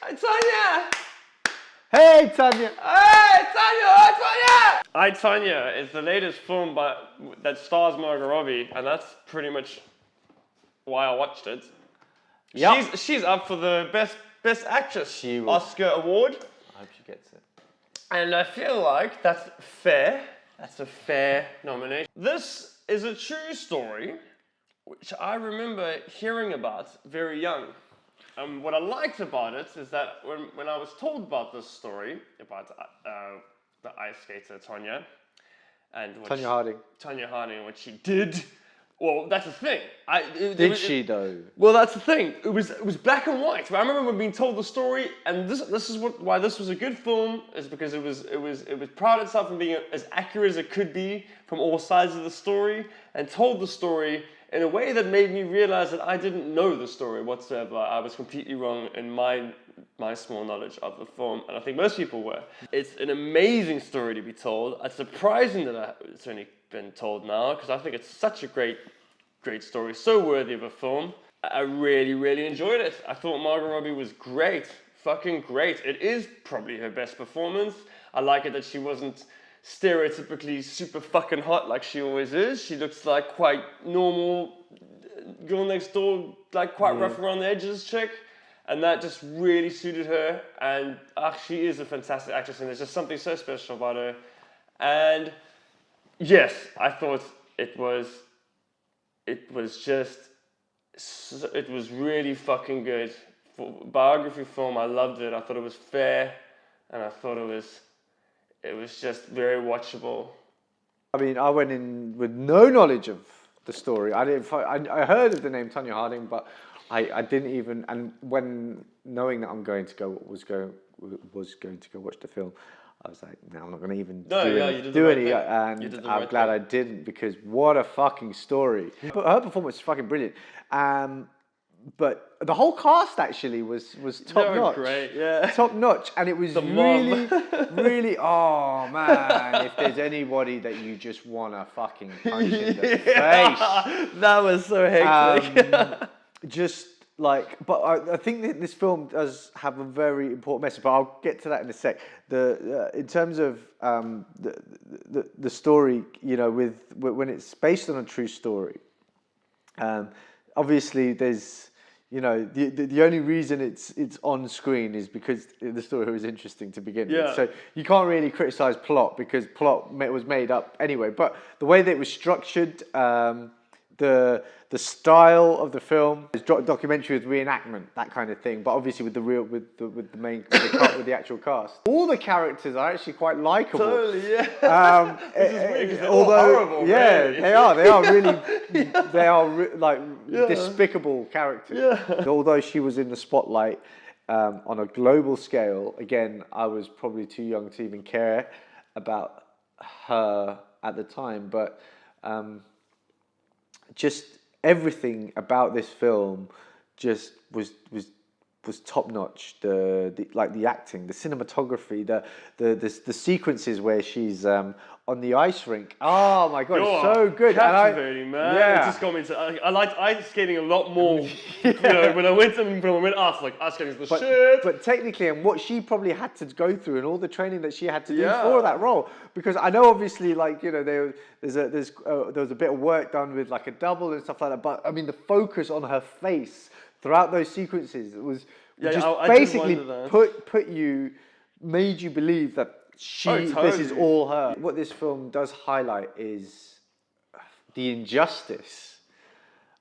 Hi, Tonya! Hey, Tonya! Hey, Tonya! Hi, Tonya! Hi, Tonya is the latest film that stars Margot Robbie, and that's pretty much why I watched it. Yep. She's up for the best actress Oscar award. I hope she gets it. And I feel like that's fair. That's a fair nomination. This is a true story, which I remember hearing about very young. What I liked about it is that when I was told about this story, about the ice skater Tonya, and Tonya Harding and what she did, well, that's the thing. Did she though? Well, that's the thing. It was black and white. But I remember being told the story, and this is why this was a good film, is because it was proud of itself in being as accurate as it could be from all sides of the story, and told the story in a way that made me realize that I didn't know the story whatsoever. I was completely wrong in my small knowledge of the film, and I think most people were. It's an amazing story to be told. It's surprising that it's only been told now, because I think it's such a great story, so worthy of a film. I really, really enjoyed it. I thought Margot Robbie was great, fucking great. It is probably her best performance. I like it that she wasn't stereotypically super fucking hot like she always is. She looks like quite normal, girl next door, like quite rough around the edges chick. And that just really suited her. And she is a fantastic actress, and there's just something so special about her. And yes, I thought it was really fucking good. For biography film, I loved it. I thought it was fair, and I thought it was just very watchable. I mean, I went in with no knowledge of the story. I heard of the name Tonya Harding, but I didn't even. And when knowing that was going to go watch the film, I was like, no, I'm not going to even do any. And I'm glad I didn't, because what a fucking story. Her performance was fucking brilliant. But the whole cast actually was top notch. Great, yeah. Top notch. And it was really, oh man, if there's anybody that you just want to fucking punch in the face. That was so hectic. Just like, but I think that this film does have a very important message, but I'll get to that in a sec. In terms of the story, you know, when it's based on a true story, obviously there's, you know, the only reason it's on screen is because the story was interesting to begin with. So you can't really criticize plot, because plot was made up anyway. But the way that it was structured, the style of the film is documentary with reenactment, that kind of thing. But obviously with the actual cast, all the characters are actually quite likable. Totally, yeah. This is weird, 'cause they're all horrible. Yeah, really. they are really despicable characters. Yeah. Although she was in the spotlight on a global scale, again, I was probably too young to even care about her at the time, but. Just everything about this film just was top notch. The acting, the cinematography, the sequences where she's on the ice rink. Oh my god, it's so good! Captivating, man. Yeah. It just got me into. I liked ice skating a lot more. You know, when I went ice skating is the shit. But technically, and what she probably had to go through, and all the training that she had to do for that role, because I know obviously, like, you know, there was a bit of work done with like a double and stuff like that. But I mean, the focus on her face throughout those sequences was basically made you believe that this is all her. What this film does highlight is the injustice,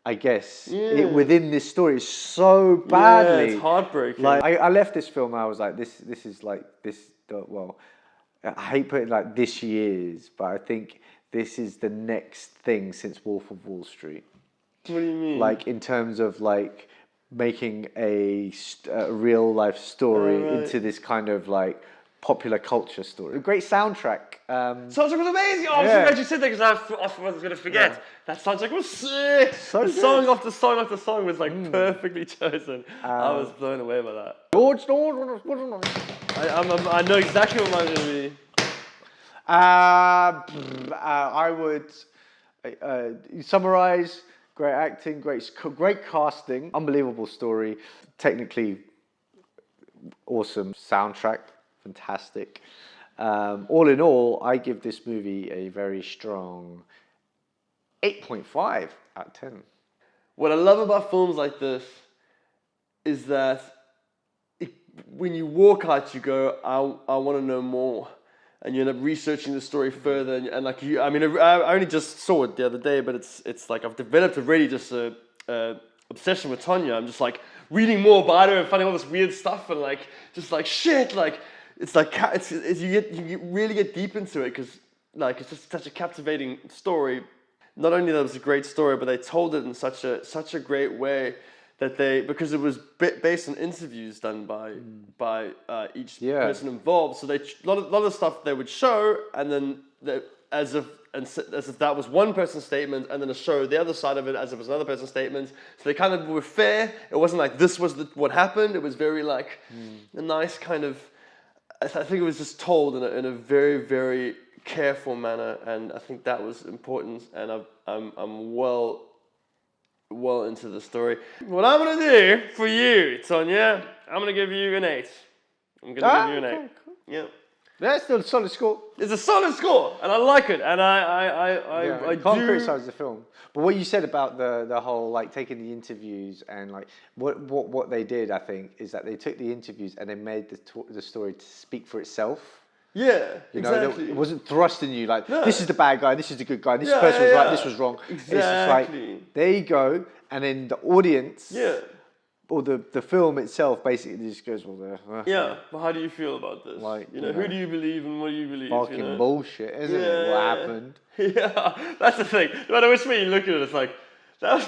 I guess, within this story so badly. Yeah, it's heartbreaking. Like I left this film and I was like, this is like this. Well, I hate putting like this year's, but I think this is the next thing since Wolf of Wall Street. What do you mean? Like in terms of like making a real life story into this kind of like popular culture story. A great soundtrack. Soundtrack was amazing. Oh, I'm so glad you said that, because I was going to forget. Yeah. That soundtrack was sick. So good. Song after song after song was like perfectly chosen. I was blown away by that. I know exactly what mine's going to be. I would summarize: great acting, great casting, unbelievable story. Technically, awesome soundtrack, fantastic. All in all, I give this movie a very strong 8.5 out of 10. What I love about films like this is that when you walk out, you go, I want to know more. And you end up researching the story further. And like I only just saw it the other day, but it's like I've developed already just a obsession with Tonya. I'm just like reading more about her and finding all this weird stuff and like just like shit. Like it's like you really get deep into it because like it's just such a captivating story. Not only that it was a great story, but they told it in such a great way that because it was based on interviews done by each person involved. So a lot of the stuff they would show, and then as if that was one person's statement, and then show the other side of it as if it was another person's statement. So they kind of were fair. It wasn't like this was what happened. It was very like a nice kind of. I think it was just told in a very, very careful manner, and I think that was important. And I'm well into the story. What I'm gonna do for you, Tonya, I'm gonna give you an 8. I'm gonna give you an 8. Cool. Yeah. That's still a solid score. It's a solid score, and I like it, and I can't criticize the film. But what you said about the whole like taking the interviews and like what they did, I think, is that they took the interviews and they made the story to speak for itself. Yeah, you know, exactly. It wasn't thrusting you like this is the bad guy, this is the good guy, this person was right, this was wrong. Exactly. It's just like there you go, and then the audience, or the film itself, basically just goes yeah. But how do you feel about this? Like, who do you believe and what do you believe? Fucking bullshit, isn't it? What happened? Yeah, that's the thing. No matter which way you look at it, it's like that's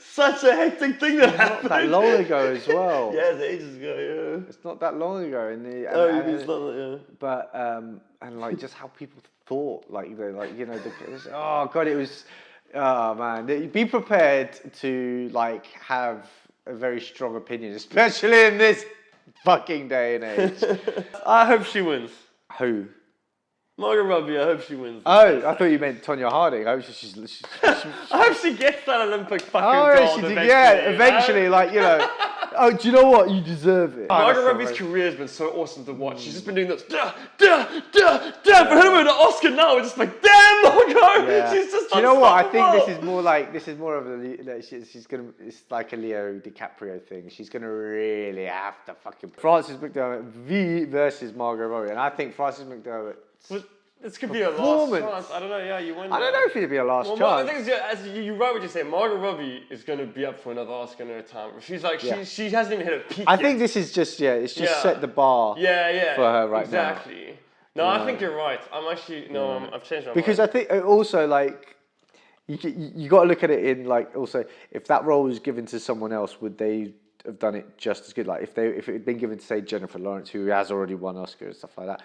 such a hectic thing that happened. Not that long ago as well. Yeah, it's ages ago. Yeah, it's not that long ago. It's not. Yeah, but and like just how people thought, like oh god, it was. Oh man, be prepared to like have a very strong opinion, especially in this fucking day and age. I hope she wins. Who? Margot Robbie. I hope she wins. Oh, I thought you meant Tonya Harding. I hope she's I hope she gets that Olympic fucking gold. Eventually, like Oh, do you know what? You deserve it. Margot Robbie's career has been so awesome to watch. She's just been doing this. For her to win an Oscar now, it's just like, damn, Margot. Yeah. She's just. Do you know what? I think this is more of a. She's gonna. It's like a Leo DiCaprio thing. She's gonna really have to fucking. Frances McDormand versus Margot Robbie, and I think Frances McDormand. This could be a last chance. I don't know. Yeah, you win. I don't know if it'd be a last chance. The thing is, as you're right what you say, Margot Robbie is going to be up for another Oscar in her time. She's like, she hasn't even hit a peak. I think this is just it's just set the bar. For her right now. Exactly. No, I think you're right. I've changed my mind. Because I think also like you got to look at it in like also if that role was given to someone else, would they have done it just as good? Like if it had been given to say Jennifer Lawrence, who has already won Oscars and stuff like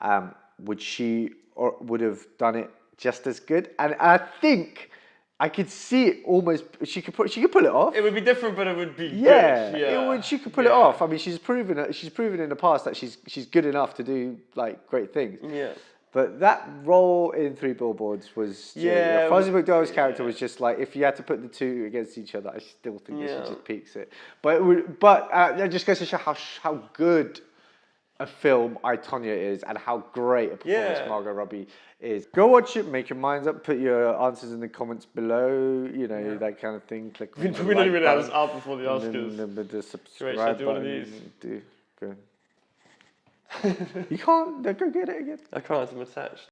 that, would she or would have done it just as good? And I think I could see it almost. She could pull it off. It would be different, but it would be good. Yeah, she could pull it off. I mean, she's proven in the past that she's good enough to do like great things. Yeah. But that role in Three Billboards was Frances McDormand's character was just like if you had to put the two against each other, I still think this just peaks it. But it just goes to show how good a film I, Tonya is and how great a performance Margot Robbie is. Go watch it, make your minds up, put your answers in the comments below, that kind of thing. Click we don't even have this out before the Oscars. The subscribe should I do one of button. these? Go. You can't, go get it again. I can't, I'm attached.